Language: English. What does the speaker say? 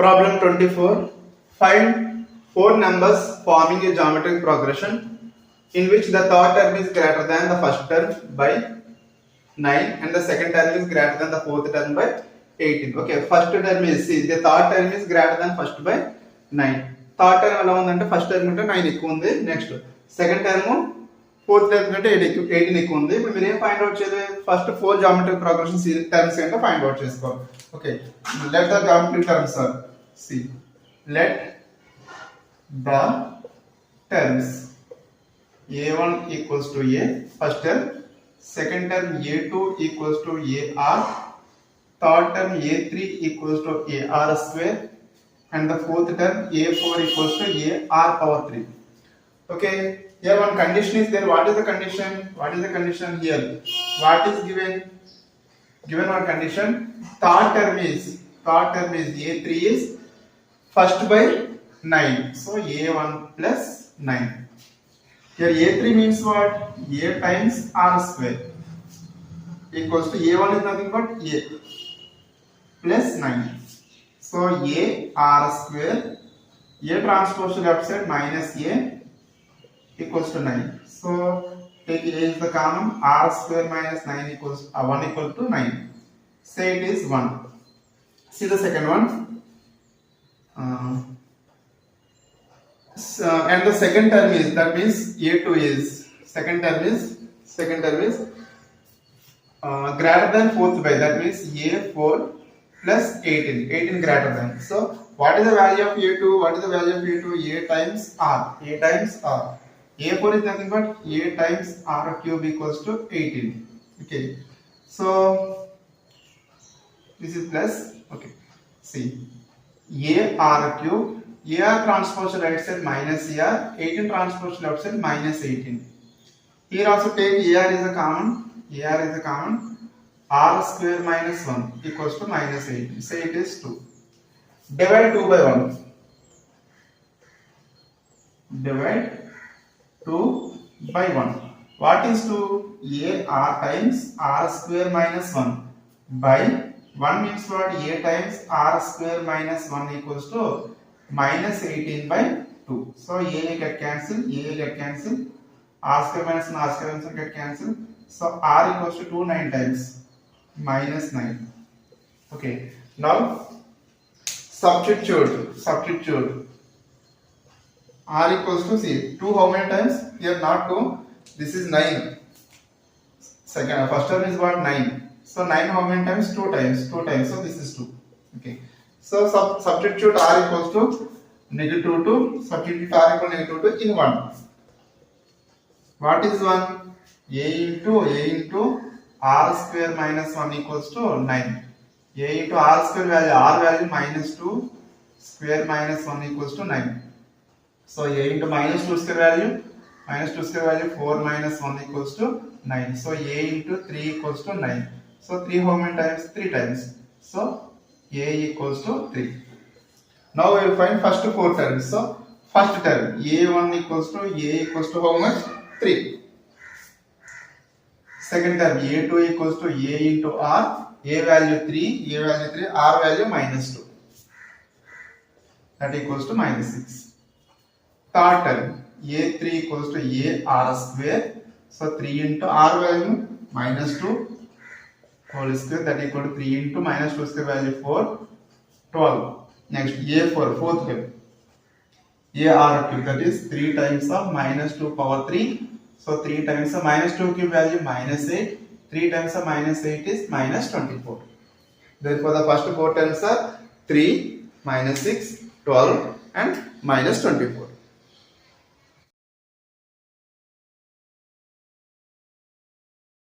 Problem 24. Find four numbers forming a geometric progression in which the third term is greater than the first term by 9 and the second term is greater than the fourth term by 18. Okay, first term is, see, the third term is greater than first by 9. Third term ఎలా ఉందంటే first term కంటే 9 ఎక్కువ ఉంది. Next second term fourth term కంటే 18 ఎక్కువ ఉంది. ఇప్పుడు మీరు ఏం ఫైండ్ అవుట్ చేయాలి? ఫస్ట్ 4 జామెట్రిక్ ప్రోగ్రెషన్ టర్మ్స్ కంటే ఫైండ్ అవుట్ చేసుకోవాలి. Okay, let the geometric terms are, see, let the terms a1 equals to a, first term, second term a2 equals to ar, third term a3 equals to ar square, and the fourth term a4 equals to ar power 3. Okay, here one condition is there. What is the condition? What is the condition here? What is given? Given one condition, third term is a3 is first by 9, so a1 plus 9. Here a3 means what? A times r square equals to a1 is nothing but a plus 9. So a r square, a transpose to left side minus a equals to 9. So take a is the common, r square minus 9 equals 1 equal to 9. Say it is 1. See the second one. And the second term is, that means a2 is, second term is greater than fourth by, that means a4 plus 18 greater than. So what is the value of a2? What is the value of a2? A times r. A4 is nothing but a times r cube equals to 18. Okay, so this is plus. Okay, see, a r cube, ar transpose to right side minus ar, 18 transpose to left side minus 18. Here also take ar is a common, r square minus 1 equals to minus 18. Say it is 2. Divide 2 by 1. Divide 2 by 1. What is 2? A r times r square minus 1 by 1 means what? A times r square minus 1 equals to minus 18 by 2. So a get cancelled, r square minus 1, r square minus 1 get cancelled. So r equals to 2 9 times minus 9. Okay, now substitute. R equals to, see, 2 how many times? Here not 2, this is 9. Second, first term is what? 9. So 9 how many times? 2 times. So this is 2. Okay, so substitute r equals to negative 2, substitute r equal to negative 2 in 1. What is 1? A into r square minus 1 equals to 9. A into r square value, r value minus 2 square minus 1 equals to 9. So a into minus 2 square value, 4 minus 1 equals to 9. So a into 3 equals to 9. So 3 how many times? 3 times. So a equals to 3. Now we will find first 4 terms. So first term a1 equals to how much? 3. Second term a2 equals to a into r, a value 3, r value minus 2, that equals to minus 6. Third term a3 equals to a r square, so 3 into r value minus 2 whole square, that equal to 3 into minus 2 square value 4, 12. Next a4, fourth term, ar cube, that is 3 times of minus 2 power 3. So 3 times of minus 2 cube value minus 8. 3 times of minus 8 is minus 24. Therefore the first 4 terms are 3, minus 6, 12 and minus 24.